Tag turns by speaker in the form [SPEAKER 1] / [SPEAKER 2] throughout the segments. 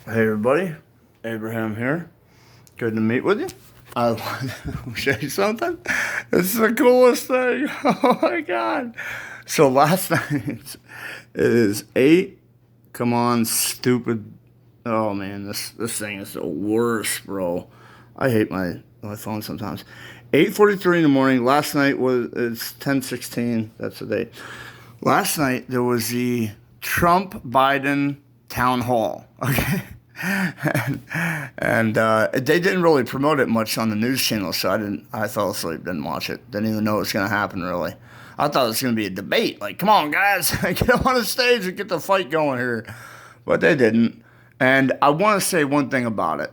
[SPEAKER 1] Hey everybody, Abraham here. Good to meet with you. I want to show you something. It's the coolest thing. Oh my god. So last night, it is 8. Come on, stupid. Oh man, this thing is the worst, bro. I hate my phone sometimes. 8:43 in the morning. Last night it's 10:16. That's the date. Last night there was the Trump Biden town hall. Okay. and they didn't really promote it much on the news channel, so I fell asleep, didn't watch it, didn't even know it was going to happen, really. I thought it was going to be a debate, like, come on guys, get up on the stage and get the fight going here, but they didn't. And I want to say one thing about it.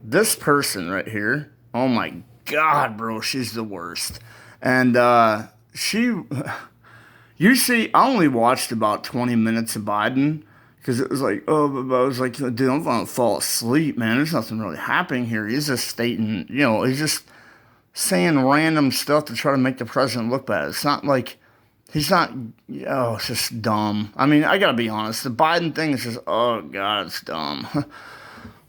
[SPEAKER 1] This person right here, oh my god, bro, she's the worst. And you see, I only watched about 20 minutes of Biden, because it was like, oh, but I was like, dude, I'm going to fall asleep, man. There's nothing really happening here. He's just stating, he's just saying random stuff to try to make the president look bad. It's not like, he's not, it's just dumb. I mean, I got to be honest. The Biden thing is just, oh, God, it's dumb.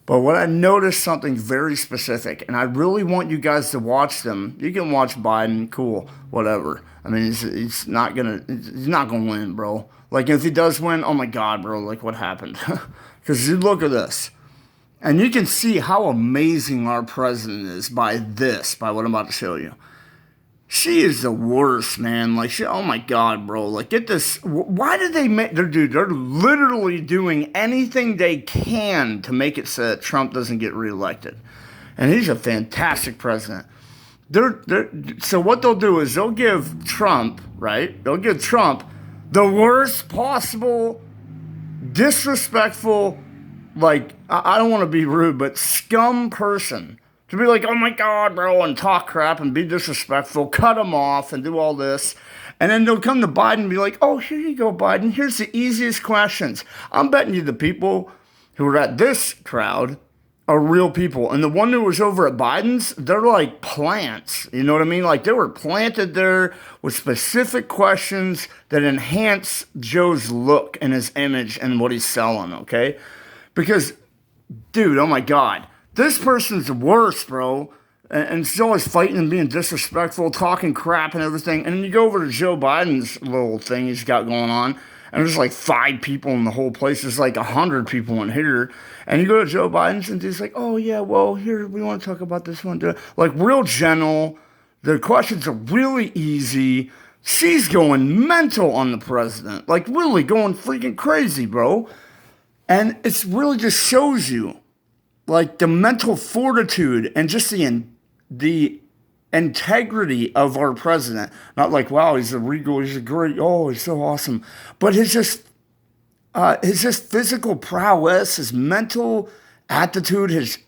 [SPEAKER 1] But what I noticed something very specific, and I really want you guys to watch them. You can watch Biden, cool, whatever. I mean, he's not gonna win, bro. Like, if he does win, oh my God, bro, like, what happened? Because you look at this, and you can see how amazing our president is by what I'm about to show you. She is the worst, man. Like, oh my God, bro. Like, get this. Why did they make, they're literally doing anything they can to make it so that Trump doesn't get reelected. And he's a fantastic president. So what they'll do is they'll give Trump, right? They'll give Trump the worst possible, disrespectful, like, I don't want to be rude, but scum person. To be like, oh my God, bro, and talk crap and be disrespectful, cut him off and do all this. And then they'll come to Biden and be like, oh, here you go, Biden. Here's the easiest questions. I'm betting you the people who are at this crowd are real people. And the one who was over at Biden's, they're like plants. You know what I mean? Like, they were planted there with specific questions that enhance Joe's look and his image and what he's selling, okay? Because, dude, oh my God. This person's the worst, bro. And she's always fighting and being disrespectful, talking crap and everything. And then you go over to Joe Biden's little thing he's got going on, and there's like 5 people in the whole place. There's like 100 people in here. And you go to Joe Biden's, and he's like, oh, yeah, well, here, we want to talk about this one. Like, real gentle. The questions are really easy. She's going mental on the president. Like, really going freaking crazy, bro. And it's really just shows you, like, the mental fortitude and just the integrity of our president. Not like, wow, he's a regal, he's a great, oh, he's so awesome. But his just physical prowess, his mental attitude, his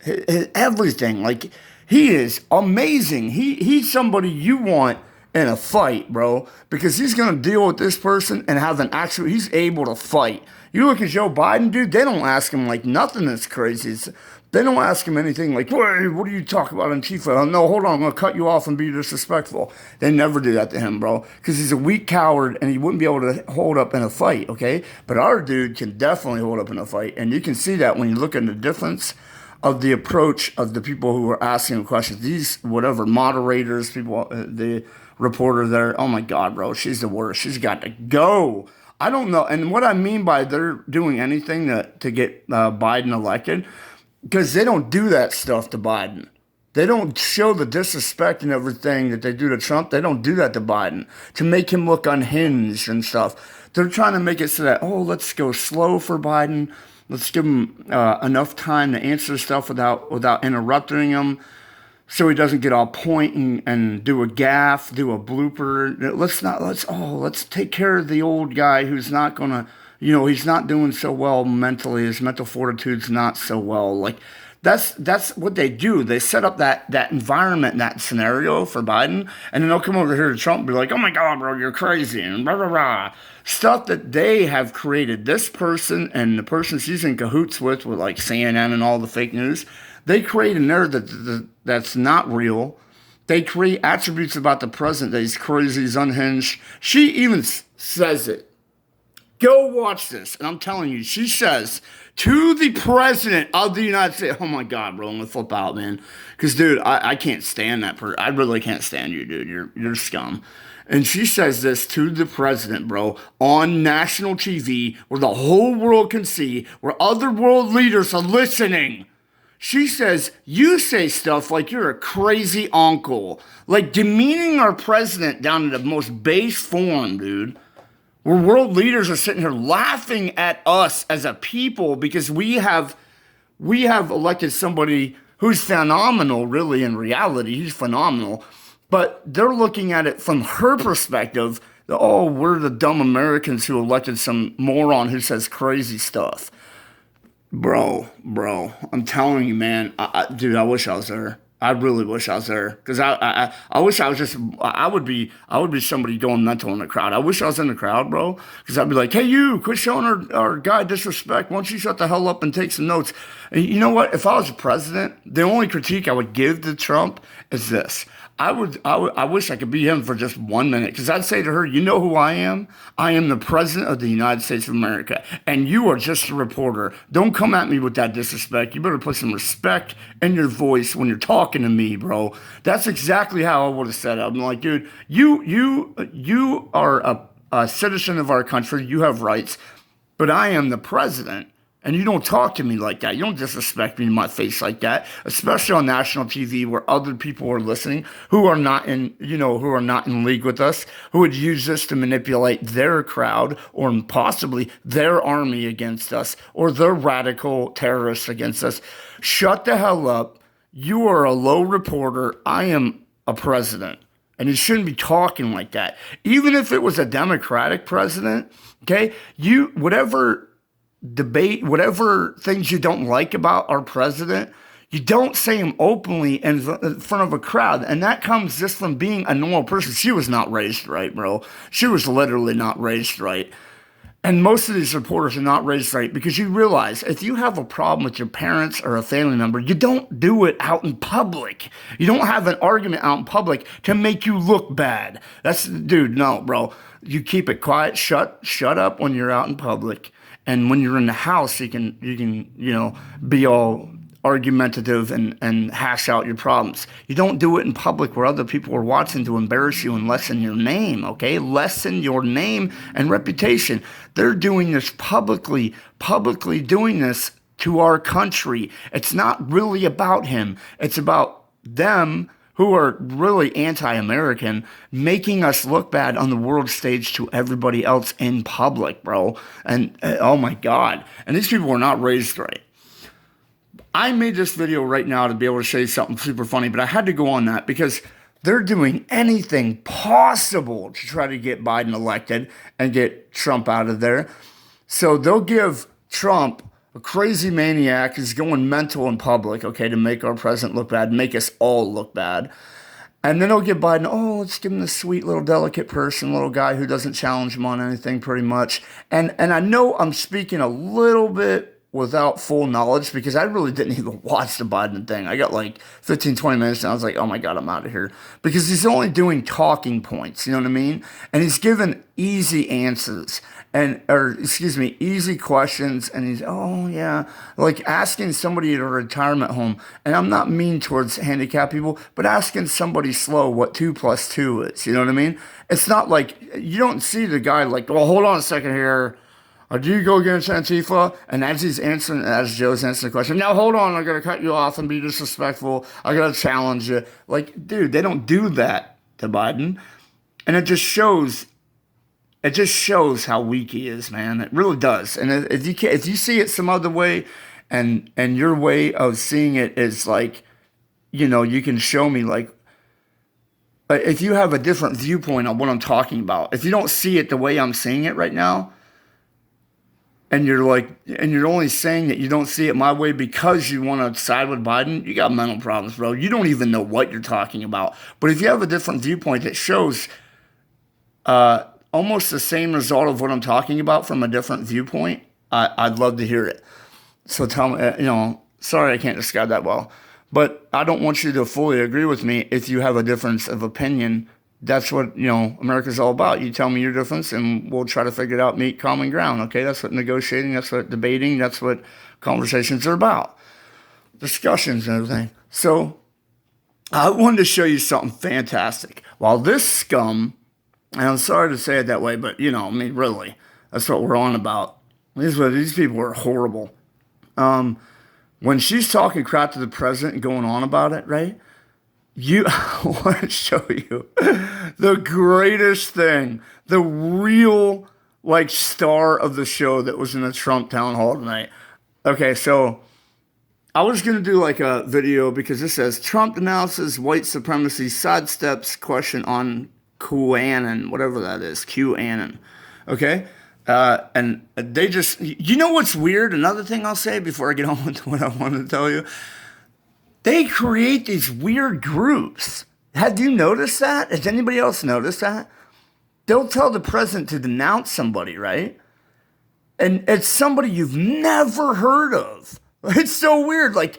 [SPEAKER 1] everything. Like, he is amazing. He's somebody you want in a fight, bro, because he's going to deal with this person and have he's able to fight. You look at Joe Biden, dude, they don't ask him like nothing that's crazy. They don't ask him anything like, hey, what do you talk about in Antifa? No, hold on, I'm going to cut you off and be disrespectful. They never do that to him, bro, because he's a weak coward and he wouldn't be able to hold up in a fight, okay? But our dude can definitely hold up in a fight, and you can see that when you look at the difference of the approach of the people who are asking him questions. These, whatever, moderators, people, the reporter there, oh my God, bro, she's the worst. She's got to go. I don't know. And what I mean by they're doing anything to get Biden elected, because they don't do that stuff to Biden. They don't show the disrespect and everything that they do to Trump. They don't do that to Biden to make him look unhinged and stuff. They're trying to make it so that, oh, let's go slow for Biden. Let's give him enough time to answer stuff without interrupting him, so he doesn't get all point and do a gaffe, do a blooper. Let's take care of the old guy who's not gonna, he's not doing so well mentally. His mental fortitude's not so well. Like, that's what they do. They set up that environment, that scenario for Biden, and then they'll come over here to Trump and be like, oh my God, bro, you're crazy, and blah, blah, blah. Stuff that they have created. This person and the person she's in cahoots with like CNN and all the fake news, they create a narrative that's not real. They create attributes about the president that he's crazy, he's unhinged. She even says it. Go watch this. And I'm telling you, she says to the president of the United States, oh my God, bro, I'm going to flip out, man. Because, dude, I can't stand that person. I really can't stand you, dude. You're scum. And she says this to the president, bro, on national TV where the whole world can see, where other world leaders are listening. She says, you say stuff like you're a crazy uncle, like demeaning our president down to the most base form, dude. Where world leaders are sitting here laughing at us as a people because we have elected somebody who's phenomenal, really, in reality. He's phenomenal. But they're looking at it from her perspective. Oh, we're the dumb Americans who elected some moron who says crazy stuff. Bro, I'm telling you, man, dude, I wish I was there. I really wish I was there because I wish I was just I would be somebody going mental in the crowd. I wish I was in the crowd, bro, because I'd be like, hey, you, quit showing our guy disrespect. Why don't you shut the hell up and take some notes? And you know what? If I was the president, the only critique I would give to Trump is this. I wish I could be him for just 1 minute because I'd say to her, you know who I am? I am the president of the United States of America, and you are just a reporter. Don't come at me with that disrespect. You better put some respect in your voice when you're talking to me, bro. That's exactly how I would have said it. I'm like, dude, you are a citizen of our country. You have rights, but I am the president. And you don't talk to me like that. You don't disrespect me in my face like that, especially on national TV where other people are listening who are not in league with us, who would use this to manipulate their crowd or possibly their army against us or their radical terrorists against us. Shut the hell up. You are a low reporter. I am a president. And you shouldn't be talking like that. Even if it was a Democratic president, okay, whatever debate, whatever things you don't like about our president, you don't say them openly in front of a crowd. And that comes just from being a normal person. She was not raised right, bro. She was literally not raised right. And most of these reporters are not raised right because you realize if you have a problem with your parents or a family member, you don't do it out in public. You don't have an argument out in public to make you look bad. Dude, no, bro. You keep it quiet, shut up when you're out in public. And when you're in the house, you can be all argumentative and hash out your problems. You don't do it in public where other people are watching to embarrass you and lessen your name, okay? Lessen your name and reputation. They're doing this publicly doing this to our country. It's not really about him. It's about them who are really anti-American, making us look bad on the world stage to everybody else in public, bro. And oh my God. And these people were not raised right. I made this video right now to be able to show you something super funny, but I had to go on that because they're doing anything possible to try to get Biden elected and get Trump out of there. So they'll give Trump, a crazy maniac, is going mental in public, okay, to make our president look bad, make us all look bad. And then they'll give Biden, oh, let's give him this sweet little delicate person, little guy who doesn't challenge him on anything pretty much. And I know I'm speaking a little bit without full knowledge because I really didn't even watch the Biden thing. I got like 15, 20 minutes and I was like, oh my God, I'm out of here. Because he's only doing talking points, you know what I mean? And he's given easy answers easy questions. And he's, oh yeah, like asking somebody at a retirement home. And I'm not mean towards handicapped people, but asking somebody slow what 2 + 2 is, you know what I mean? It's not like, you don't see the guy like, well, hold on a second here. Do you go against Antifa? And as Joe's answering the question, now hold on, I gotta cut you off and be disrespectful. I gotta challenge you. Like, dude, they don't do that to Biden. And it just shows how weak he is, man. It really does. And if you see it some other way and your way of seeing it is like, you can show me like, if you have a different viewpoint on what I'm talking about, if you don't see it the way I'm seeing it right now, and you're only saying that you don't see it my way because you want to side with Biden, you got mental problems, bro. You don't even know what you're talking about. But if you have a different viewpoint that shows almost the same result of what I'm talking about from a different viewpoint, I'd love to hear it. So tell me, sorry I can't describe that well. But I don't want you to fully agree with me if you have a difference of opinion That's what, America's all about. You tell me your difference and we'll try to figure it out, meet common ground. Okay. That's what negotiating, that's what debating, that's what conversations are about. Discussions and everything. So I wanted to show you something fantastic. While this scum, and I'm sorry to say it that way, but really, that's what we're on about. These people are horrible. When she's talking crap to the president and going on about it, right? I want to show you the greatest thing, the real star of the show that was in the Trump town hall tonight. Okay, so I was going to do a video because it says Trump denounces white supremacy, sidesteps question on QAnon, whatever that is, QAnon. Okay? And they just, what's weird? Another thing I'll say before I get on with what I want to tell you. They create these weird groups. Have you noticed that? Has anybody else noticed that? They'll tell the president to denounce somebody, right? And it's somebody you've never heard of. It's so weird. Like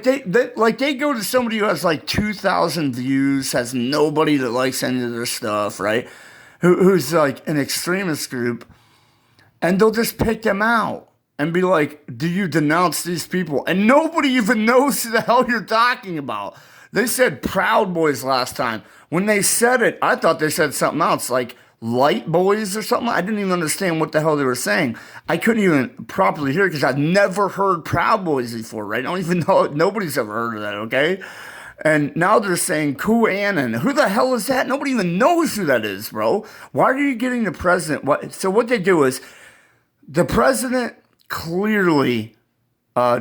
[SPEAKER 1] they go to somebody who has 2,000 views, has nobody that likes any of their stuff, right? Who's an extremist group, and they'll just pick them out and be like, do you denounce these people? And nobody even knows who the hell you're talking about. They said Proud Boys last time. When they said it, I thought they said something else, like Light Boys or something. I didn't even understand what the hell they were saying. I couldn't even properly hear it because I've never heard Proud Boys before, right? I don't even know. Nobody's ever heard of that, okay? And now they're saying QAnon. Who the hell is that? Nobody even knows who that is, bro. Why are you getting the president? So what they do is the president clearly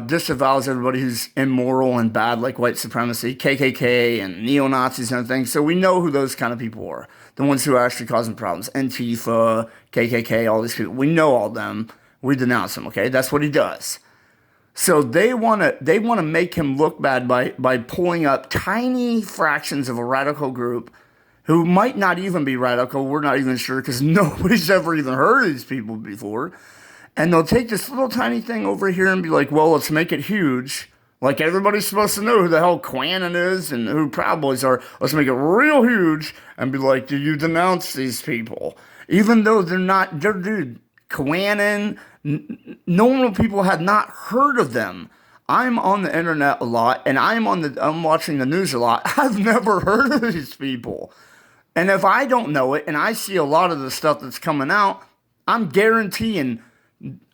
[SPEAKER 1] disavows everybody who's immoral and bad, like white supremacy, KKK, and neo-Nazis and everything. So we know who those kind of people are. The ones who are actually causing problems. Antifa, KKK, all these people. We know all them. We denounce them, okay? That's what he does. So they want to make him look bad by pulling up tiny fractions of a radical group who might not even be radical. We're not even sure because nobody's ever even heard of these people before. And they'll take this little tiny thing over here and be like, well, let's make it huge. Like everybody's supposed to know who the hell QAnon is and who Proud Boys are. Let's make it real huge and be like, do you denounce these people? Even though dude, QAnon, normal people had not heard of them. I'm on the internet a lot and I'm watching the news a lot. I've never heard of these people. And if I don't know it and I see a lot of the stuff that's coming out, I'm guaranteeing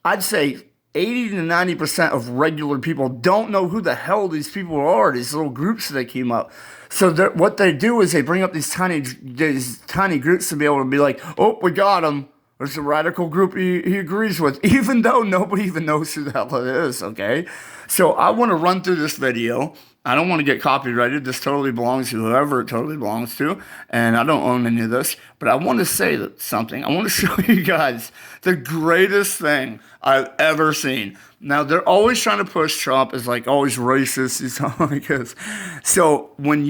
[SPEAKER 1] I'd say 80 to 90% of regular people don't know who the hell these people are, these little groups that came up. So what they do is they bring up these tiny groups to be able to be like, oh, we got him. There's a radical group he agrees with, even though nobody even knows who the hell it is, okay? So I want to run through this video. I don't want to get copyrighted. This totally belongs to whoever it totally belongs to, and I don't own any of this. But I want to say something. I want to show you guys the greatest thing I've ever seen. Now, they're always trying to push Trump as always racist. He's like this. So when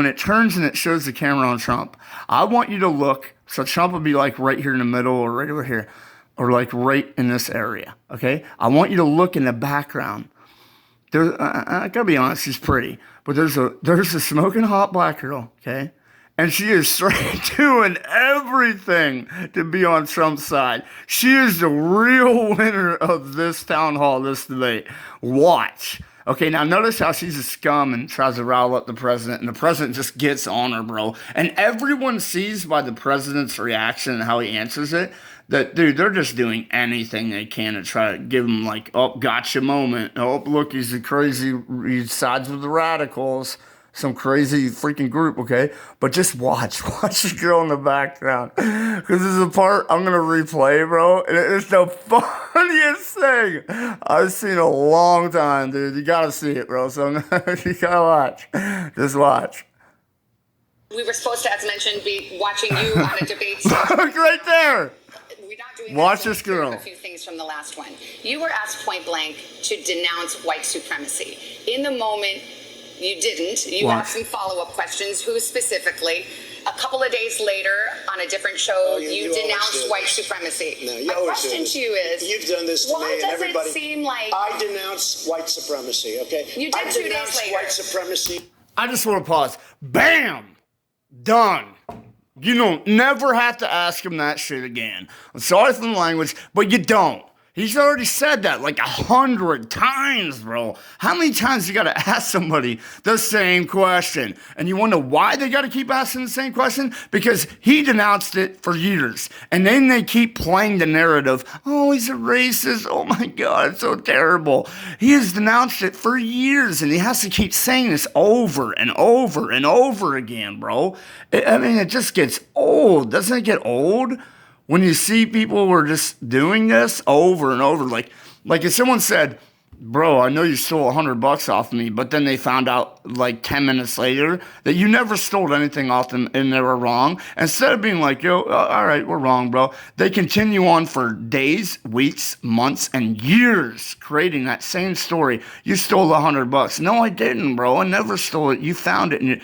[SPEAKER 1] it turns and it shows the camera on Trump, I want you to look. So Trump will be right here in the middle or right over here or right in this area, okay? I want you to look in the background. I gotta be honest, she's pretty, but there's a smoking hot black girl, okay? And she is straight doing everything to be on Trump's side. She is the real winner of this town hall, this debate. Watch. Okay, now notice how she's a scum and tries to rile up the president, and the president just gets on her, bro. And everyone sees by the president's reaction and how he answers it that, dude, they're just doing anything they can to try to give him oh, gotcha moment. Oh, look, he's he sides with the radicals. Some crazy freaking group, okay? But just watch the girl in the background. Because this is a part I'm going to replay, bro. And it's the funniest thing I've seen in a long time, dude. You got to see it, bro. So you got to watch. Just watch.
[SPEAKER 2] We were supposed to, as mentioned, be watching you on a debate stage.
[SPEAKER 1] Right there.
[SPEAKER 2] We're not doing
[SPEAKER 1] watch this girl.
[SPEAKER 2] A few things from the last one. You were asked point blank to denounce white supremacy. In the moment, you didn't. You asked some follow-up questions. Who specifically? A couple of days later, on a different show, you denounced white supremacy.
[SPEAKER 3] No,
[SPEAKER 2] My question to you is,
[SPEAKER 3] you've done this to me and everybody.
[SPEAKER 2] Why does it seem like
[SPEAKER 3] I denounce white supremacy? Okay,
[SPEAKER 2] you did 2 days later.
[SPEAKER 3] White supremacy.
[SPEAKER 1] I just want to pause. Bam, done. You don't never have to ask him that shit again. I'm sorry for the language, but you don't. He's already said that like 100 times, bro. How many times you gotta ask somebody the same question? And you wonder why they gotta keep asking the same question? Because he denounced it for years. And then they keep playing the narrative, oh, he's a racist. Oh my God, it's so terrible. He has denounced it for years, and he has to keep saying this over and over and over again, bro. I mean, it just gets old. Doesn't it get old? When you see people who are just doing this over and over, like if someone said, bro, I know you stole $100 off me, but then they found out like 10 minutes later that you never stole anything off them and they were wrong. Instead of being like, yo, all right, we're wrong, bro. They continue on for days, weeks, months, and years creating that same story. You stole $100. No, I didn't, bro. I never stole it. You found it, and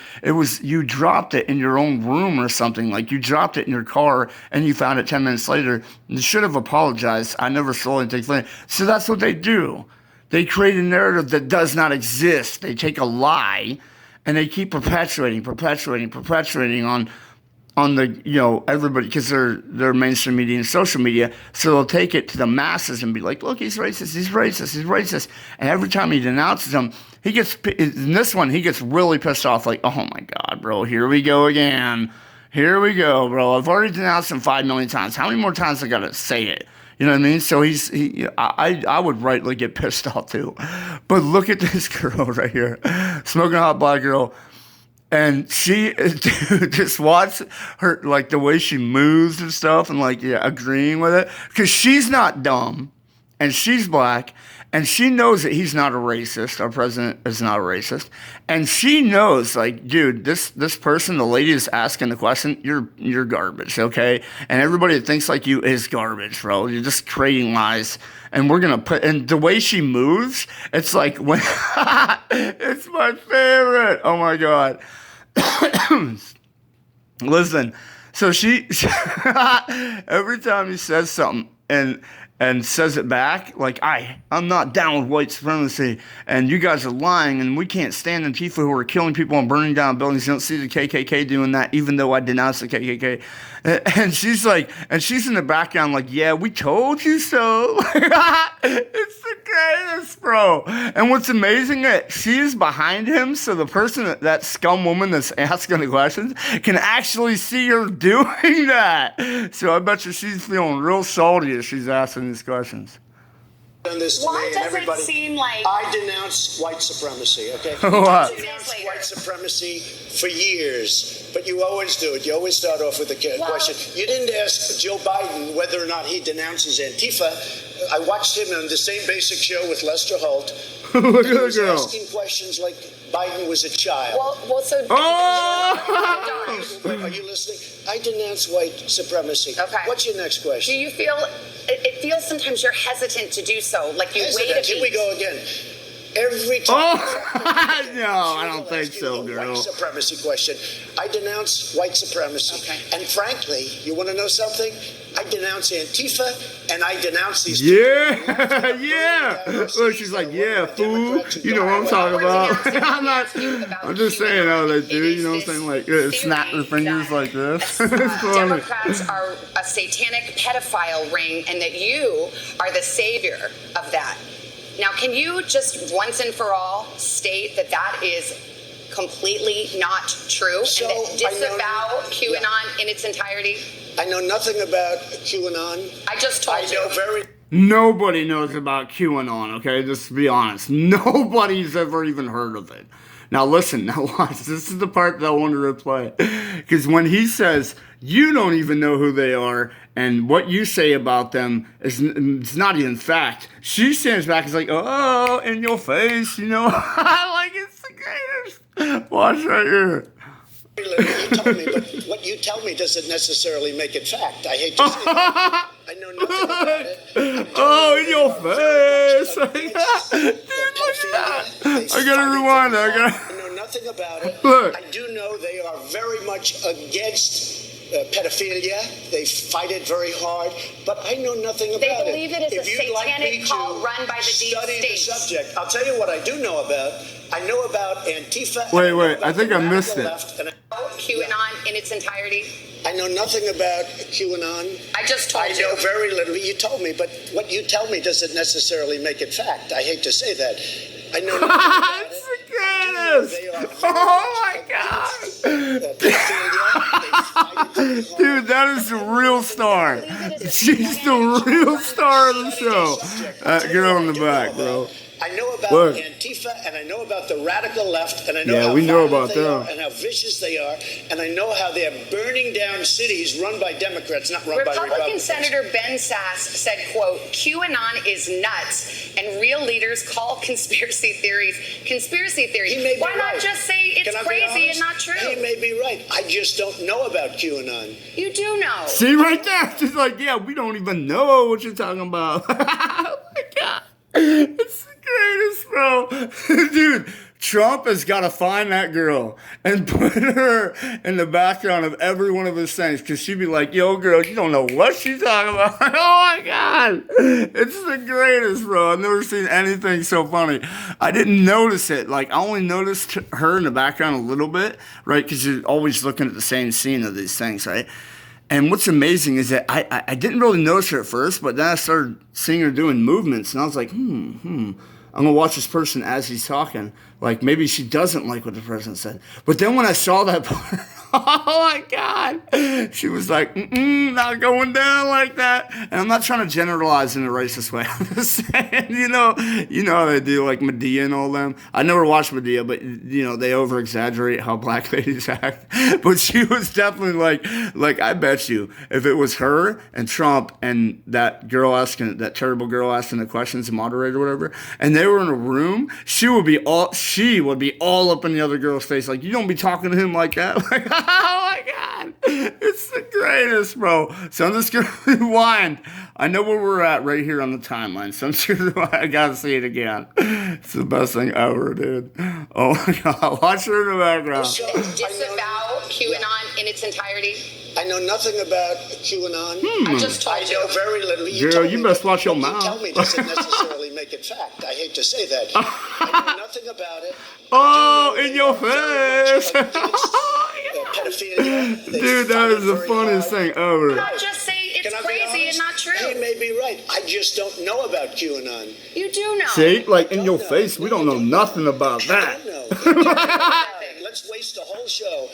[SPEAKER 1] you dropped it in your own room or something. Like you dropped it in your car and you found it 10 minutes later. You should have apologized. I never stole anything. So that's what they do. They create a narrative that does not exist. They take a lie and they keep perpetuating on the, you know, everybody, because they're mainstream media and social media. So they'll take it to the masses and be like, look, he's racist. And every time he denounces them, in this one, he gets really pissed off, like, oh my God, bro, here we go again. Here we go, bro. I've already denounced him 5 million times. How many more times I gotta say it? You know what I mean? So I would rightly get pissed off too. But look at this girl right here, smoking a hot black girl. And she, dude, just watch her, like the way she moves and stuff and like, yeah, agreeing with it. Because she's not dumb and she's black. And she knows that he's not a racist. Our president is not a racist. And she knows, like, dude, this person, the lady is asking the question, you're garbage, okay? And everybody that thinks like you is garbage, bro. You're just creating lies. And we're going to put, and the way she moves, it's like, when, it's my favorite. Oh my God. Listen, so she every time he says something and says it back, like, I'm not down with white supremacy, and you guys are lying, and we can't stand Antifa who are killing people and burning down buildings. You don't see the KKK doing that, even though I denounce the KKK. And she's like, and she's in the background like, yeah, we told you so. It's the greatest, bro. And what's amazing that she's behind him, so the person, that scum woman that's asking the questions, can actually see her doing that. So I bet you she's feeling real salty as she's asking these questions.
[SPEAKER 3] Done this to
[SPEAKER 2] Why
[SPEAKER 3] me and
[SPEAKER 2] does
[SPEAKER 3] everybody.
[SPEAKER 2] it seem like
[SPEAKER 3] I denounce white supremacy, okay?
[SPEAKER 1] What?
[SPEAKER 3] I denounced white supremacy for years, but you always do it. You always start off with a question. You didn't ask Joe Biden whether or not he denounces Antifa. I watched him on the same basic show with Lester Holt.
[SPEAKER 1] Look
[SPEAKER 3] He
[SPEAKER 1] at
[SPEAKER 3] was
[SPEAKER 1] the girl.
[SPEAKER 3] asking questions like Biden was a child.
[SPEAKER 2] so
[SPEAKER 3] Are you listening? I denounce white supremacy.
[SPEAKER 2] Okay.
[SPEAKER 3] What's your next question?
[SPEAKER 2] do you feel it feels sometimes you're hesitant to do so, like you wait a beat?
[SPEAKER 3] Here we go again. Every time.
[SPEAKER 1] No, I don't think so, girl.
[SPEAKER 3] White supremacy question. I denounce white supremacy.
[SPEAKER 2] Okay.
[SPEAKER 3] And frankly, you want to know something? I denounce Antifa and I denounce these
[SPEAKER 1] Yeah, yeah. Look, she's like, yeah, fool. You know what I'm talking about. I'm just saying how they do. You know what I'm saying? Like, snap their fingers like this. It's funny.
[SPEAKER 2] Democrats are a satanic pedophile ring, and that you are the savior of that. Now, can you just once and for all state that that is completely not true,
[SPEAKER 3] So,
[SPEAKER 2] and that disavow
[SPEAKER 3] I know-
[SPEAKER 2] QAnon in its entirety?
[SPEAKER 3] I know nothing about QAnon.
[SPEAKER 2] I just told
[SPEAKER 3] I
[SPEAKER 2] you.
[SPEAKER 3] know very
[SPEAKER 1] Nobody knows about QAnon, okay? Just to be honest. Nobody's ever even heard of it. Now listen, now watch. This is the part that I want to replay. Because when he says, you don't even know who they are, and what you say about them is it's not even fact. She stands back and is like, oh, in your face, you know? Like, it's the greatest. Watch right here.
[SPEAKER 3] little. You tell me, but what you tell me doesn't necessarily make it fact. I hate to say that. I know nothing about it.
[SPEAKER 1] Oh, in your face. Dude, look at that. I gotta rewind that.
[SPEAKER 3] I know nothing about it.
[SPEAKER 1] Look.
[SPEAKER 3] I do know they are very much against pedophilia. They fight it very hard, but I know nothing about it.
[SPEAKER 2] They believe it is
[SPEAKER 3] If
[SPEAKER 2] a
[SPEAKER 3] you'd like
[SPEAKER 2] satanic
[SPEAKER 3] me
[SPEAKER 2] cult
[SPEAKER 3] to
[SPEAKER 2] run by the deep
[SPEAKER 3] study the
[SPEAKER 2] state.
[SPEAKER 3] subject, I'll tell you what I do know about. I know about Antifa.
[SPEAKER 1] Wait,
[SPEAKER 3] and
[SPEAKER 1] wait,
[SPEAKER 3] know about
[SPEAKER 1] I think
[SPEAKER 3] the
[SPEAKER 1] I missed
[SPEAKER 3] radical
[SPEAKER 1] it.
[SPEAKER 3] left, and
[SPEAKER 2] QAnon in its entirety?
[SPEAKER 3] I know nothing about QAnon.
[SPEAKER 2] I just told you.
[SPEAKER 3] I know very little. You told me, but what you tell me doesn't necessarily make it fact. I hate to say that. I know nothing about
[SPEAKER 1] It's
[SPEAKER 3] it.
[SPEAKER 1] the greatest. Oh my God. Dude, that is the real star. She's the real star of the show. That girl in the back, bro.
[SPEAKER 3] I know about
[SPEAKER 1] Look.
[SPEAKER 3] Antifa, and I know about the radical left, and I know
[SPEAKER 1] Yeah,
[SPEAKER 3] how
[SPEAKER 1] we know
[SPEAKER 3] violent
[SPEAKER 1] about
[SPEAKER 3] they
[SPEAKER 1] them.
[SPEAKER 3] are and how vicious they are, and I know how they're burning down cities run by Democrats, not run by
[SPEAKER 2] Republican
[SPEAKER 3] Republicans.
[SPEAKER 2] Senator Ben Sass said, quote, QAnon is nuts, and real leaders call conspiracy theories conspiracy theories.
[SPEAKER 3] He may be
[SPEAKER 2] Why not
[SPEAKER 3] right.
[SPEAKER 2] just say it's
[SPEAKER 3] Can I be
[SPEAKER 2] crazy and
[SPEAKER 3] honest?
[SPEAKER 2] not true?
[SPEAKER 3] He may be right. I just don't know about QAnon.
[SPEAKER 2] You do know.
[SPEAKER 1] See right there? She's like, yeah, we don't even know what you're talking about. Oh my God. It's the greatest, bro. Dude, Trump has got to find that girl and put her in the background of every one of his things, because she'd be like, yo, girl, you don't know what she's talking about. Oh my God. It's the greatest, bro. I've never seen anything so funny. I didn't notice it. Like, I only noticed her in the background a little bit, right? Because you're always looking at the same scene of these things, right? And what's amazing is that I didn't really notice her at first, but then I started seeing her doing movements, and I was like, I'm going to watch this person as he's talking. Like, maybe she doesn't like what the president said. But then when I saw that part, oh my God, she was like, not going down like that. And I'm not trying to generalize in a racist way. I'm just saying, you know how they do, like Medea and all them. I never watched Medea, but, they over-exaggerate how black ladies act. But she was definitely like, I bet you, if it was her and Trump and that terrible girl asking the questions, the moderator or whatever, and they were in a room, she would be all up in the other girl's face. Like, you don't be talking to him like that. Like, oh my God. It's the greatest, bro. So I'm just going to rewind. I know where we're at right here on the timeline. So I'm sure I got to see it again. It's the best thing ever, dude. Oh my God. Watch her in the background.
[SPEAKER 2] Disavow QAnon in its entirety?
[SPEAKER 3] I know nothing about QAnon.
[SPEAKER 2] I just told
[SPEAKER 3] I
[SPEAKER 2] you.
[SPEAKER 3] know very little.
[SPEAKER 1] Girl, you best watch your
[SPEAKER 3] what
[SPEAKER 1] mouth.
[SPEAKER 3] You tell me doesn't necessarily make it fact. I hate to say that. I know nothing about it.
[SPEAKER 1] Oh, in your face.
[SPEAKER 3] Pedophilia.
[SPEAKER 1] Dude, that is the funniest thing ever.
[SPEAKER 2] Not just say it's
[SPEAKER 3] Can I be
[SPEAKER 2] crazy and
[SPEAKER 3] honest?
[SPEAKER 2] not true.
[SPEAKER 3] He may be right. I just don't know about QAnon.
[SPEAKER 2] You do know.
[SPEAKER 1] See, like in
[SPEAKER 3] Don't
[SPEAKER 1] your
[SPEAKER 3] know.
[SPEAKER 1] face, we don't know nothing about that.
[SPEAKER 3] I don't know. Let's waste the whole show.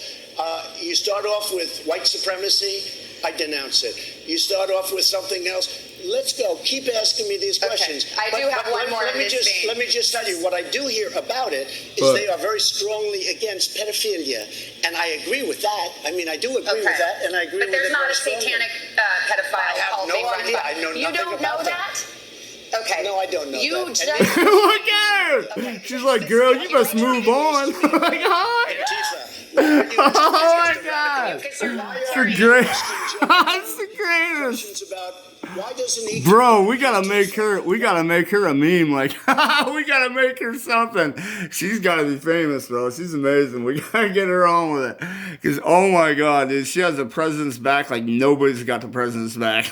[SPEAKER 3] You start off with white supremacy. I denounce it. You start off with something else. Let's go. Keep asking me these questions.
[SPEAKER 2] I do have one more
[SPEAKER 3] Let me
[SPEAKER 2] in this vein.
[SPEAKER 3] let me just tell you what I do hear about it is
[SPEAKER 1] But-
[SPEAKER 3] they are very strongly against pedophilia, and I agree with that. I mean, I do agree with that, and I agree
[SPEAKER 2] But
[SPEAKER 3] with
[SPEAKER 2] there's
[SPEAKER 3] it
[SPEAKER 2] not
[SPEAKER 3] very
[SPEAKER 2] a
[SPEAKER 3] strongly.
[SPEAKER 2] satanic pedophile
[SPEAKER 3] I have
[SPEAKER 2] cult
[SPEAKER 3] no
[SPEAKER 2] being run
[SPEAKER 3] idea.
[SPEAKER 2] by-
[SPEAKER 3] I know
[SPEAKER 2] You
[SPEAKER 3] nothing
[SPEAKER 2] don't
[SPEAKER 3] about
[SPEAKER 2] know
[SPEAKER 3] that.
[SPEAKER 2] that? Okay.
[SPEAKER 3] No, I don't know
[SPEAKER 2] You
[SPEAKER 3] that. And
[SPEAKER 2] just.
[SPEAKER 1] Look at her. She's like, girl, you must move on. Like, oh,
[SPEAKER 3] Antifa.
[SPEAKER 1] oh my God.
[SPEAKER 2] Because you're
[SPEAKER 1] It's the great. It's the greatest.
[SPEAKER 3] Questions about why doesn't he?
[SPEAKER 1] Bro, we gotta make her a meme. Like, we gotta make her something. She's gotta be famous, bro. She's amazing. We gotta get her on with it. Cause oh my God, dude, she has the president's back like nobody's got the president's back.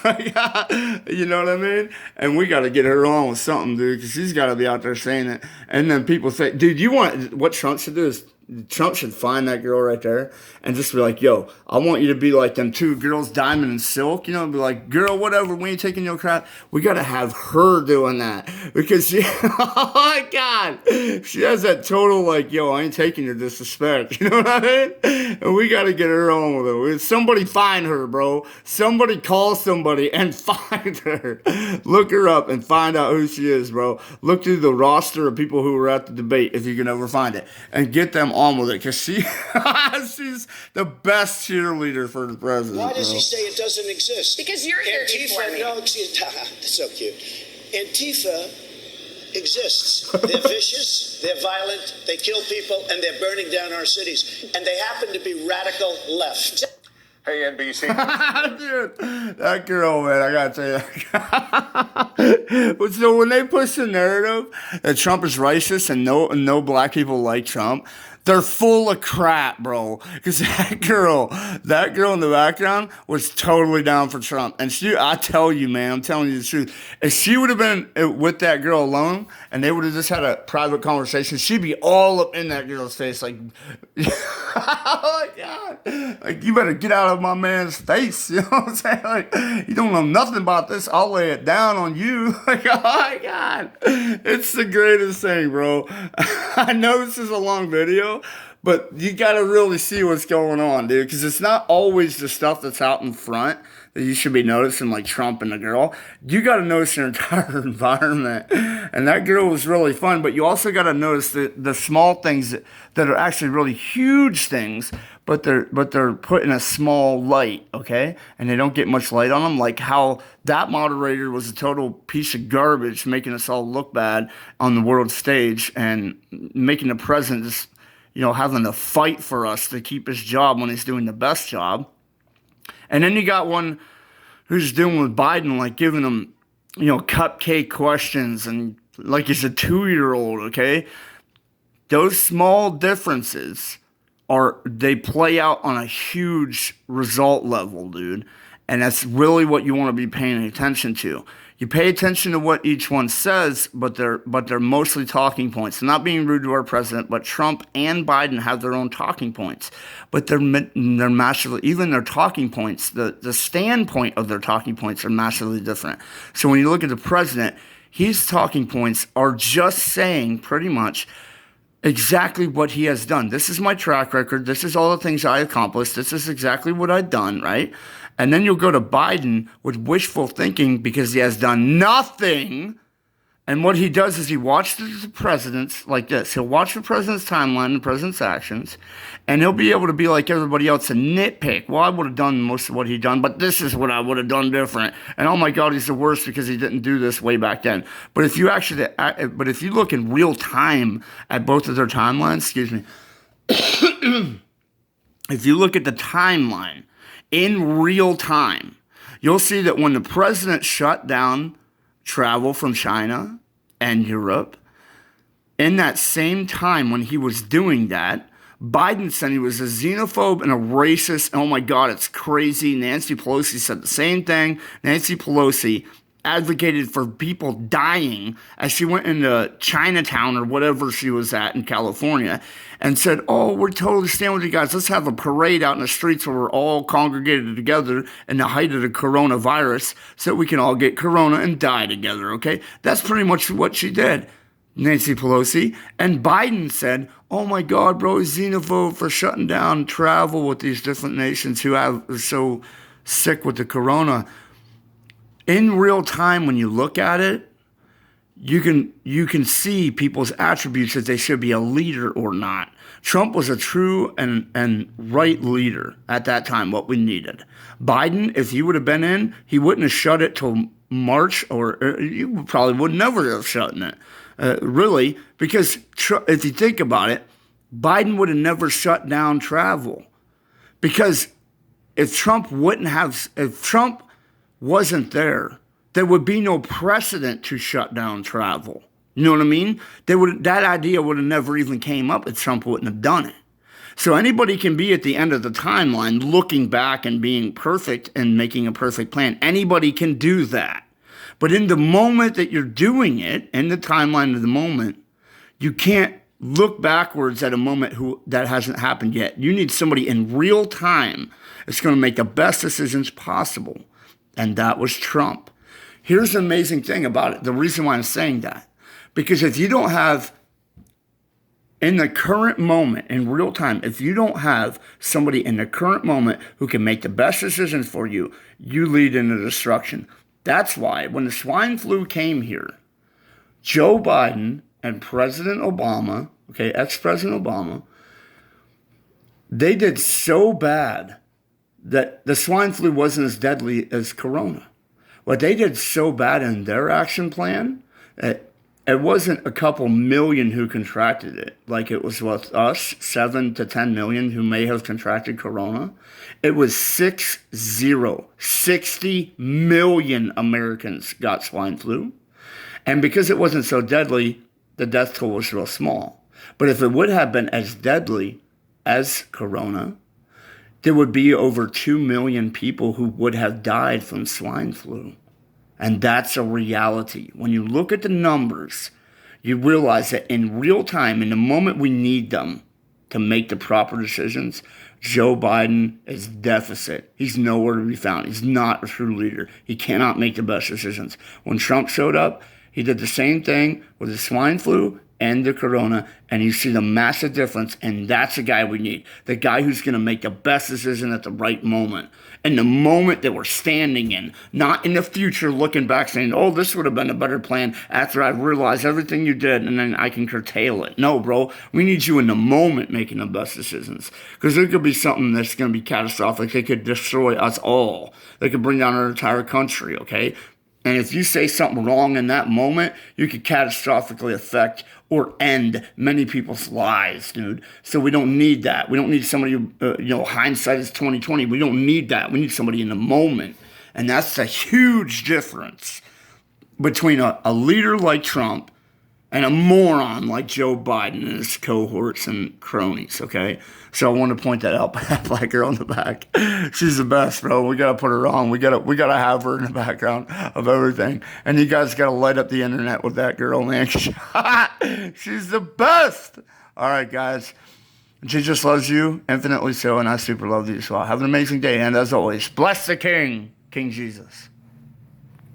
[SPEAKER 1] You know what I mean? And we gotta get her on with something, dude. Cause she's gotta be out there saying it. And then people say, dude, what Trump should do is Trump should find that girl right there and just be like, yo, I want you to be like them two girls, Diamond and Silk, be like, girl, whatever, we ain't taking your crap. We got to have her doing that because she, oh my God, she has that total like, yo, I ain't taking your disrespect. You know what I mean? And we got to get her on with it. Somebody find her, bro. Somebody call somebody and find her. Look her up and find out who she is, bro. Look through the roster of people who were at the debate if you can ever find it and get them on with it because she's the best cheerleader for the president.
[SPEAKER 3] Why does
[SPEAKER 1] bro.
[SPEAKER 3] he say it doesn't exist?
[SPEAKER 2] Because you're here before
[SPEAKER 3] Antifa,
[SPEAKER 2] me.
[SPEAKER 3] no, excuse that's so cute. Antifa exists. They're vicious, they're violent, they kill people, and they're burning down our cities. And they happen to be radical left.
[SPEAKER 4] Hey, NBC.
[SPEAKER 1] Dude, that girl, man, I gotta tell you. But so when they push the narrative that Trump is racist and no black people like Trump, They're full of crap, bro. Because that girl in the background was totally down for Trump. And I tell you, man, I'm telling you the truth. If she would have been with that girl alone and they would have just had a private conversation, she'd be all up in that girl's face like, oh my God. Like, you better get out of my man's face. You know what I'm saying? Like, you don't know nothing about this. I'll lay it down on you. Like, oh my God. It's the greatest thing, bro. I know this is a long video, but you got to really see what's going on, dude, because it's not always the stuff that's out in front that you should be noticing, like Trump and the girl. You got to notice your entire environment. And that girl was really fun, but you also got to notice the small things that are actually really huge things, but they're put in a small light, okay? And they don't get much light on them, like how that moderator was a total piece of garbage, making us all look bad on the world stage and making the president just, having to fight for us to keep his job when he's doing the best job. And then you got one who's dealing with Biden, like giving him, cupcake questions and like he's a 2-year-old, okay? Those small differences they play out on a huge result level, dude. And that's really what you want to be paying attention to. You pay attention to what each one says, but they're mostly talking points. I'm not being rude to our president, but Trump and Biden have their own talking points. But they're massively, even their talking points, the standpoint of their talking points are massively different. So when you look at the president, his talking points are just saying pretty much exactly what he has done. This is my track record. This is all the things I accomplished. This is exactly what I've done, right? And then you'll go to Biden with wishful thinking because he has done nothing. And what he does is he watches the president's like this. He'll watch the president's timeline, the president's actions, and he'll be able to be like everybody else and nitpick. Well, I would have done most of what he done, but this is what I would have done different. And oh my God, he's the worst because he didn't do this way back then. But if you look in real time at both of their timelines, excuse me, if you look at the timeline in real time, you'll see that when the president shut down travel from China and Europe, in that same time when he was doing that, Biden said he was a xenophobe and a racist. Oh my God, it's crazy. Nancy Pelosi said the same thing. Nancy Pelosi advocated for people dying as she went into Chinatown or whatever she was at in California and said, oh, we're totally standing with you guys. Let's have a parade out in the streets where we're all congregated together in the height of the coronavirus so that we can all get corona and die together, okay? That's pretty much what she did, Nancy Pelosi. And Biden said, oh my God, bro, he's xenophobe for shutting down travel with these different nations who are so sick with the corona. In real time, when you look at it, you can see people's attributes that they should be a leader or not. Trump was a true and right leader at that time, what we needed. Biden, if he would have been in, he wouldn't have shut it till March, or you probably would never have shut it, really, because if you think about it, Biden would have never shut down travel. Because if Trump wasn't there would be no precedent to shut down travel. You know what I mean? That idea would have never even came up if Trump wouldn't have done it. So anybody can be at the end of the timeline looking back and being perfect and making a perfect plan. Anybody can do that. But in the moment that you're doing it, in the timeline of the moment, you can't look backwards at a moment that hasn't happened yet. You need somebody in real time that's going to make the best decisions possible. And that was Trump. Here's the amazing thing about it. The reason why I'm saying that. Because if you don't have, in the current moment, in real time, if you don't have somebody in the current moment who can make the best decisions for you, you lead into destruction. That's why when the swine flu came here, Joe Biden and President Obama, ex-President Obama, they did so bad that the swine flu wasn't as deadly as corona. What they did so bad in their action plan, it wasn't a couple million who contracted it, like it was with us, 7 to 10 million who may have contracted corona. It was 60 million Americans got swine flu. And because it wasn't so deadly, the death toll was real small. But if it would have been as deadly as corona, there would be over 2 million people who would have died from swine flu. And that's a reality. When you look at the numbers, you realize that in real time, in the moment we need them to make the proper decisions, Joe Biden is deficit. He's nowhere to be found. He's not a true leader. He cannot make the best decisions. When Trump showed up, he did the same thing with the swine flu and the corona, and you see the massive difference, and that's the guy we need. The guy who's going to make the best decision at the right moment. In the moment that we're standing in, not in the future looking back saying, oh, this would have been a better plan after I realized everything you did, and then I can curtail it. No, bro, we need you in the moment making the best decisions, because there could be something that's going to be catastrophic. It could destroy us all. They could bring down our entire country, okay? And if you say something wrong in that moment, you could catastrophically affect or end many people's lives, dude. So we don't need that. We don't need somebody who, hindsight is 2020. We don't need that. We need somebody in the moment. And that's a huge difference between a leader like Trump and a moron like Joe Biden and his cohorts and cronies, okay? So I want to point that out. Black girl in the back. She's the best, bro. We got to put her on. We got to have her in the background of everything. And you guys got to light up the internet with that girl, man. She's the best. All right, guys. Jesus loves you infinitely so, and I super love you as well. Have an amazing day. And as always, bless the King, King Jesus.